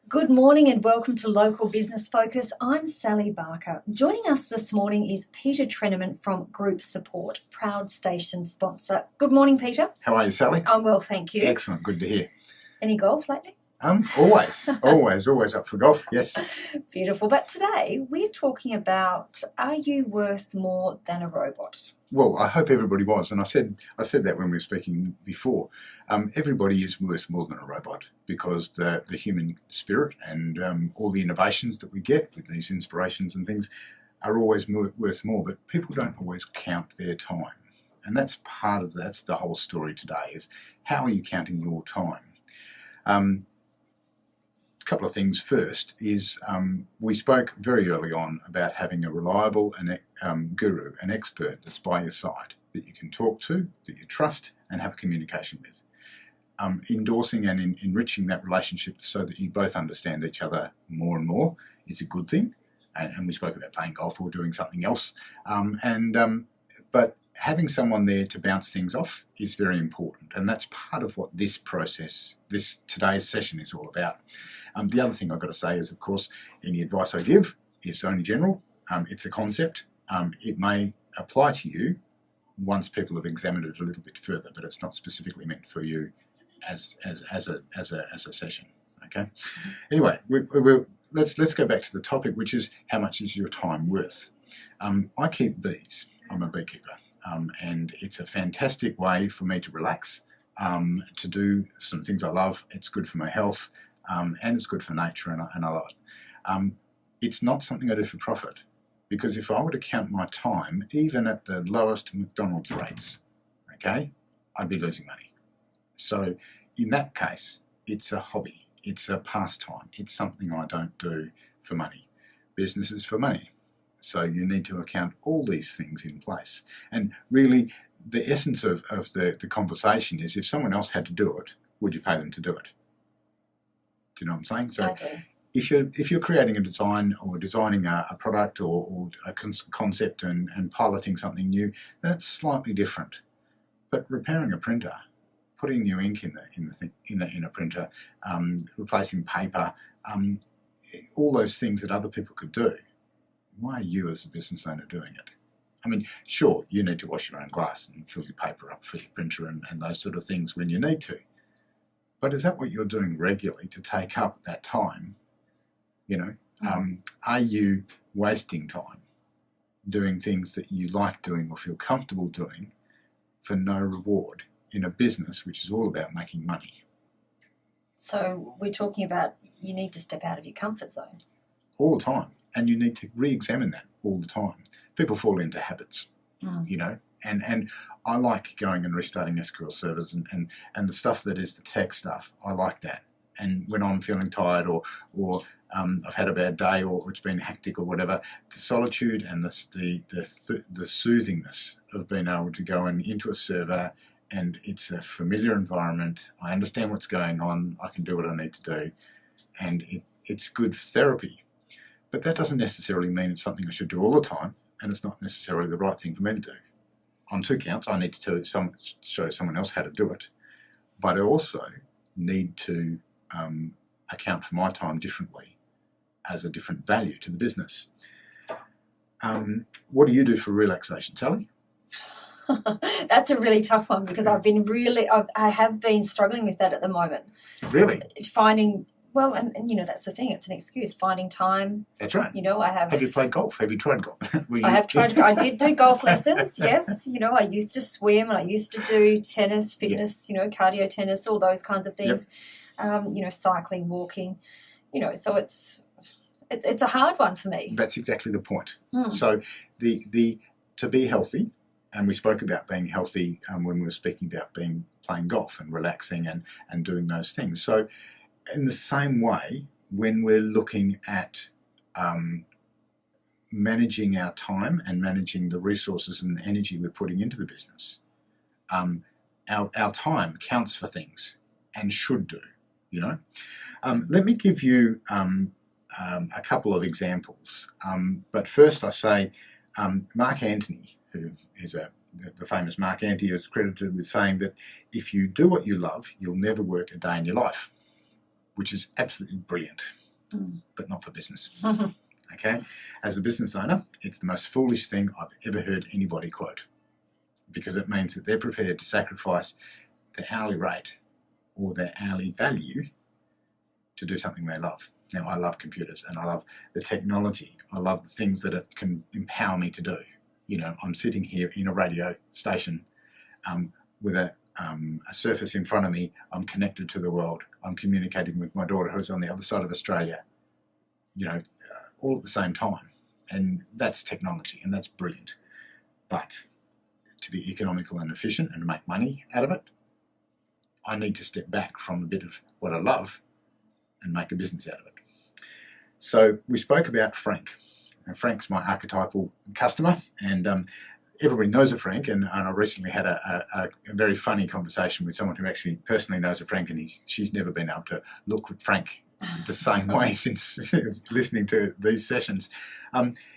Good morning and welcome to Local Business Focus. I'm Sally Barker. Joining us this morning is Peter Trenaman from Groupsupport, proud station sponsor. Good morning, Peter. How are you, Sally? I'm well, thank you. Excellent, good to hear. Any golf lately? Always up for golf, yes. Beautiful. But today we're talking about, are you worth more than a robot? Well, I hope everybody was, and I said that when we were speaking before. Everybody is worth more than a robot because the human spirit and all the innovations that we get with these inspirations and things are always worth more, but people don't always count their time. And that's the whole story today, is how are you counting your time? Couple of things. First is we spoke very early on about having a reliable guru, an expert that's by your side, that you can talk to, that you trust and have communication with. Endorsing and enriching that relationship so that you both understand each other more and more is a good thing. And we spoke about playing golf or doing something else. But having someone there to bounce things off is very important. And that's part of what today's session is all about. The other thing I've got to say is, of course, any advice I give is only general. It's a concept. It may apply to you once people have examined it a little bit further, but it's not specifically meant for you as a session. Okay. Anyway, let's go back to the topic, which is how much is your time worth? I keep bees. I'm a beekeeper, and it's a fantastic way for me to relax, to do some things I love. It's good for my health. And it's good for nature, and I love it. It's not something I do for profit, because if I were to count my time, even at the lowest McDonald's rates, okay, I'd be losing money. So in that case, it's a hobby, it's a pastime, it's something I don't do for money. Business is for money. So you need to account all these things in place. And really, the essence of the conversation is, if someone else had to do it, would you pay them to do it? Do you know what I'm saying? So if you're creating a design or designing a product or a concept and piloting something new, that's slightly different. But repairing a printer, putting new ink in a printer, replacing paper, all those things that other people could do, why are you as a business owner doing it? I mean, sure, you need to wash your own glass and fill your paper up for your printer and those sort of things when you need to. But is that what you're doing regularly to take up that time? Are you wasting time doing things that you like doing or feel comfortable doing for no reward in a business which is all about making money? So we're talking about you need to step out of your comfort zone. All the time. And you need to re-examine that all the time. People fall into habits, And I like going and restarting SQL servers and the stuff that is the tech stuff. I like that. And when I'm feeling tired or I've had a bad day or it's been hectic or whatever, the solitude and the soothingness of being able to go into a server, and it's a familiar environment. I understand what's going on. I can do what I need to do, and it's good therapy. But that doesn't necessarily mean it's something I should do all the time, and it's not necessarily the right thing for me to do. On two counts, I need to show someone else how to do it, but I also need to account for my time differently as a different value to the business. What do you do for relaxation, Sally? That's a really tough one, because I have been struggling with that at the moment. Really? Finding... Well, and that's the thing. It's an excuse, finding time. That's right. Have you played golf? Have you tried golf? I have tried. I did do golf lessons, yes. I used to swim and I used to do tennis, fitness, cardio tennis, all those kinds of things. Yep. Cycling, walking, so it's a hard one for me. That's exactly the point. So to be healthy, and we spoke about being healthy when we were speaking about playing golf and relaxing and doing those things. So in the same way, when we're looking at managing our time and managing the resources and the energy we're putting into the business, our time counts for things and should do, Let me give you a couple of examples. But first I say Mark Antony, who is the famous Mark Antony, is credited with saying that if you do what you love, you'll never work a day in your life. which is absolutely brilliant, but not for business. Mhm. Okay? As a business owner, it's the most foolish thing I've ever heard anybody quote, because it means that they're prepared to sacrifice their hourly rate or their hourly value to do something they love. Now, I love computers and I love the technology. I love the things that it can empower me to do. You know, I'm sitting here in a radio station with a surface in front of me. I'm connected to the world. I'm communicating with my daughter who's on the other side of Australia, you know, all at the same time. And that's technology, and that's brilliant. But to be economical and efficient and make money out of it, I need to step back from a bit of what I love and make a business out of it. So we spoke about Frank. Now, Frank's my archetypal customer, and everybody knows a Frank, and I recently had a very funny conversation with someone who actually personally knows a Frank, and she's never been able to look at Frank the same way since listening to these sessions.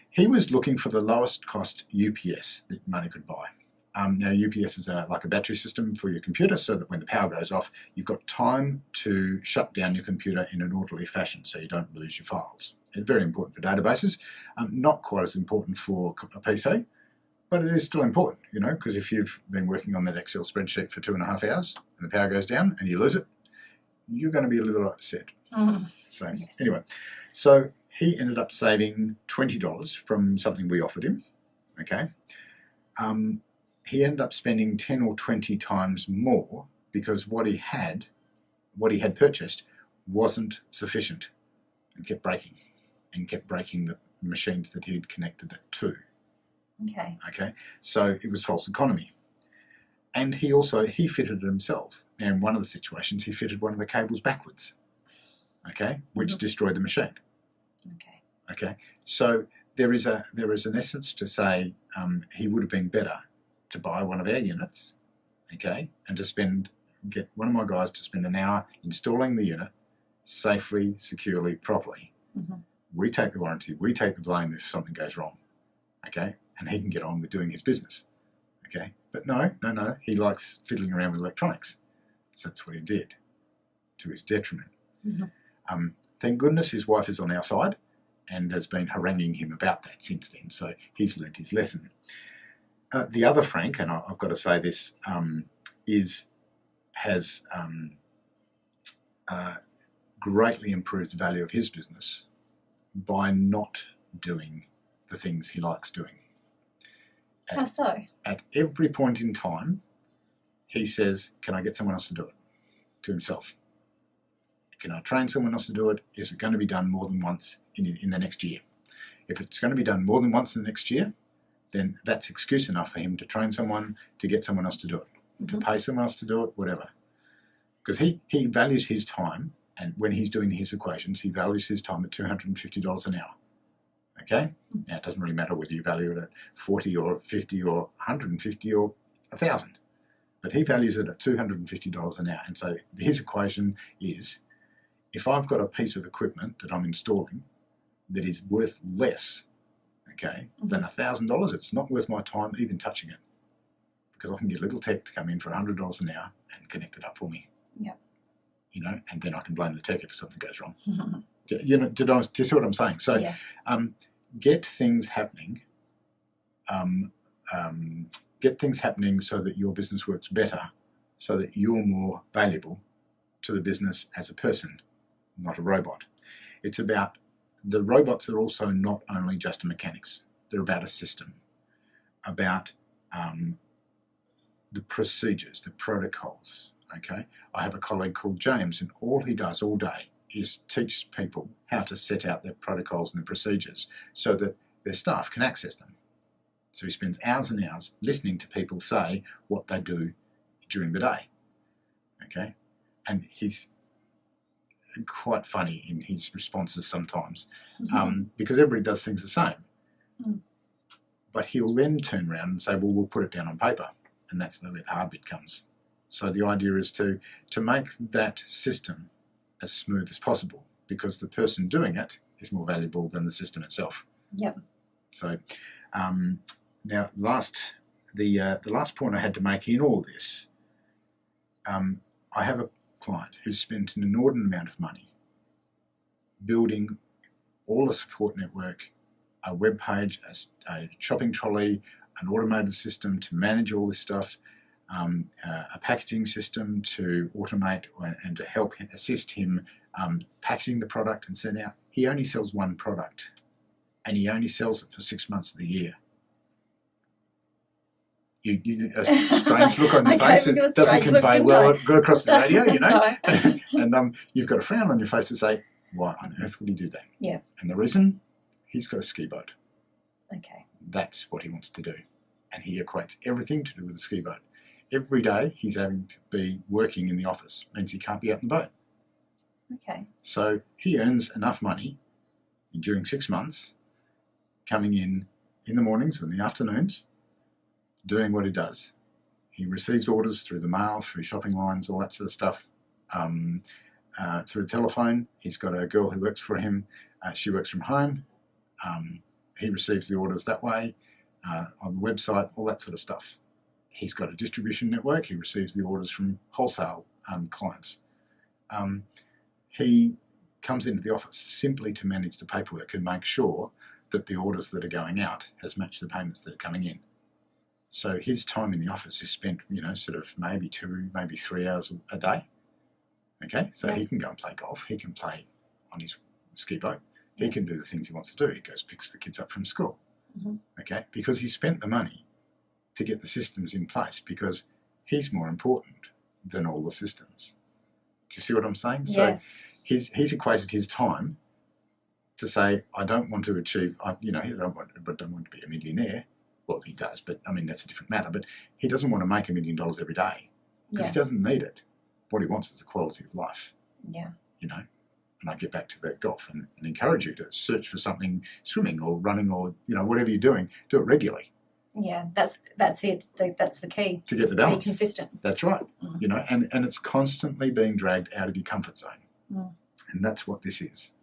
He was looking for the lowest cost UPS that money could buy. Now, UPS is like a battery system for your computer, so that when the power goes off, you've got time to shut down your computer in an orderly fashion so you don't lose your files. It's very important for databases, not quite as important for a PC, but it is still important, you know, because if you've been working on that Excel spreadsheet for 2.5 hours and the power goes down and you lose it, you're going to be a little upset. So Yes. anyway, so he ended up saving $20 from something we offered him, okay? He ended up spending 10 or 20 times more because what he had purchased wasn't sufficient and kept breaking the machines that he had connected it to. Okay, so it was false economy. And he fitted it himself. Now, in one of the situations, he fitted one of the cables backwards, okay, which destroyed the machine. Okay, so there is an essence to say he would have been better to buy one of our units, okay, and to get one of my guys to spend an hour installing the unit safely, securely, properly. We take the warranty, we take the blame if something goes wrong, okay, and he can get on with doing his business, okay. But no, he likes fiddling around with electronics, so that's what he did, to his detriment. Thank goodness his wife is on our side and has been haranguing him about that since then, so he's learnt his lesson. The other Frank, and I've got to say this, has greatly improved the value of his business by not doing the things he likes doing. How so? At every point in time, he says, can I get someone else to do it? To himself. Can I train someone else to do it? Is it going to be done more than once in the next year? If it's going to be done more than once in the next year, then that's excuse enough for him to train someone, to get someone else to do it, to pay someone else to do it, whatever. Because he values his time, and when he's doing his equations, he values his time at $250 an hour. Okay? Now, it doesn't really matter whether you value it at 40 or 50 or 150 or 1,000, but he values it at $250 an hour. And so his equation is, if I've got a piece of equipment that I'm installing that is worth less, okay, than $1,000, it's not worth my time even touching it, because I can get a little tech to come in for $100 an hour and connect it up for me. Yeah. You know, and then I can blame the tech if something goes wrong. Do you see what I'm saying? So, yes. Get things happening. Get things happening so that your business works better, so that you're more valuable to the business as a person, not a robot. It's about the robots are also not only just mechanics. They're about a system, about the procedures, the protocols. Okay, I have a colleague called James, and all he does all day is teach people how to set out their protocols and their procedures so that their staff can access them. So he spends hours and hours listening to people say what they do during the day. Okay, and he's quite funny in his responses sometimes, because everybody does things the same. But he'll then turn around and say, well, we'll put it down on paper, and that's where the hard bit comes. So the idea is to make that system as smooth as possible, because the person doing it is more valuable than the system itself. Yep. So now, the last point I had to make in all this, I have a client who's spent an inordinate amount of money building all a support network, a web page, a shopping trolley, an automated system to manage all this stuff, a packaging system to automate and to help assist him packaging the product and send out. He only sells one product, and he only sells it for 6 months of the year. You a strange look on your face. It doesn't convey well across the radio, you know. And you've got a frown on your face to say, why on earth would he do that? Yeah. And the reason, he's got a ski boat. Okay. That's what he wants to do. And he equates everything to do with the ski boat. Every day he's having to be working in the office, means he can't be out in the boat. Okay. So he earns enough money during 6 months, coming in the mornings or in the afternoons, doing what he does. He receives orders through the mail, through shopping lines, all that sort of stuff, through the telephone. He's got a girl who works for him. She works from home. He receives the orders that way, on the website, all that sort of stuff. He's got a distribution network. He receives the orders from wholesale clients. He comes into the office simply to manage the paperwork and make sure that the orders that are going out has matched the payments that are coming in. So his time in the office is spent, you know, sort of maybe 2, maybe 3 hours a day. Okay, so he can go and play golf. He can play on his ski boat. He can do the things he wants to do. He goes, picks the kids up from school. Mm-hmm. Okay, because he spent the money to get the systems in place, because he's more important than all the systems. Do you see what I'm saying? Yes. So he's equated his time to say, I don't want to achieve, he don't want to be a millionaire. Well, he does, but I mean, that's a different matter. But he doesn't want to make $1 million every day, because he doesn't need it. What he wants is the quality of life. Yeah. You know, and I get back to that golf and encourage you to search for something, swimming or running or, you know, whatever you're doing, do it regularly. Yeah, that's it. That's the key. To get the balance. Be consistent. That's right. You know, and it's constantly being dragged out of your comfort zone. Mm. And that's what this is.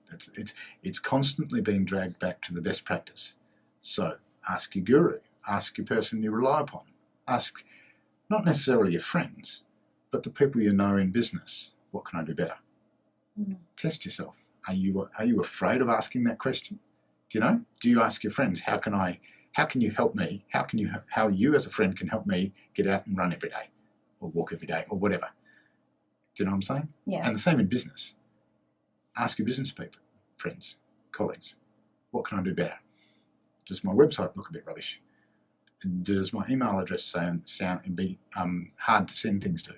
It's constantly being dragged back to the best practice. So ask your guru, ask your person you rely upon, ask not necessarily your friends, but the people you know in business. What can I do better? Mm. Test yourself. Are you afraid of asking that question? Do you know? Do you ask your friends, how can you help me? How you as a friend can help me get out and run every day or walk every day or whatever? Do you know what I'm saying? Yeah. And the same in business. Ask your business people, friends, colleagues, what can I do better? Does my website look a bit rubbish? Does my email address sound and be hard to send things to?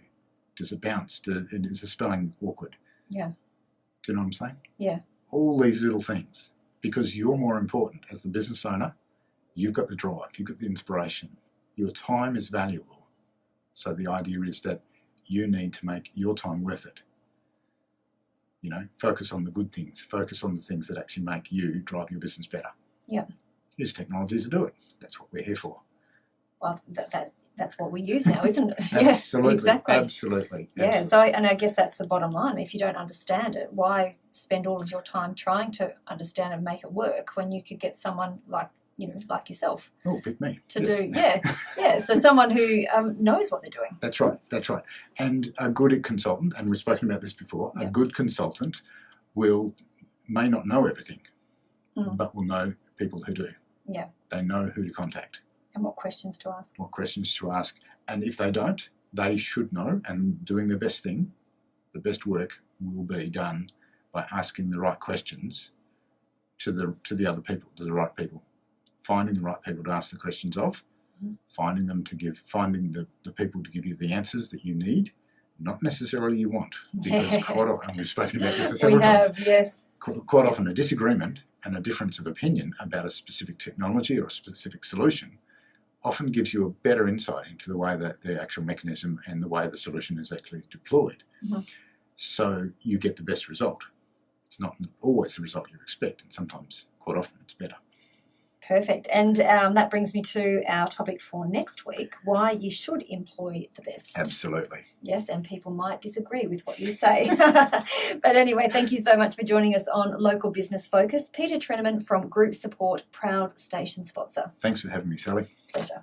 Does it bounce? Is the spelling awkward? Yeah. Do you know what I'm saying? Yeah. All these little things, because you're more important as the business owner. You've got the drive, you've got the inspiration. Your time is valuable. So the idea is that you need to make your time worth it. You know, focus on the good things. Focus on the things that actually make you drive your business better. Yeah. Use technology to do it. That's what we're here for. Well, that's what we use now, isn't it? Absolutely. Yeah, exactly. Absolutely. Yeah. So, and I guess that's the bottom line. If you don't understand it, why spend all of your time trying to understand and make it work when you could get someone like yourself. Oh, pick me. To do, yeah. So someone who knows what they're doing. That's right. And a good consultant, and we've spoken about this before, a good consultant may not know everything, but will know people who do. Yeah. They know who to contact. And what questions to ask. And if they don't, they should know, and doing the best thing, the best work will be done by asking the right questions to the other people, to the right people. Finding the right people to ask the questions of, finding the people to give you the answers that you need, not necessarily you want. Because quite often, and we've spoken about this several times, yes. Quite often a disagreement and a difference of opinion about a specific technology or a specific solution often gives you a better insight into the way that the actual mechanism and the way the solution is actually deployed. Mm-hmm. So you get the best result. It's not always the result you expect, and sometimes, quite often, it's better. Perfect. And that brings me to our topic for next week, why you should employ the best. Absolutely. Yes, and people might disagree with what you say. But anyway, thank you so much for joining us on Local Business Focus. Peter Trenaman from Groupsupport, proud station sponsor. Thanks for having me, Sally. Pleasure.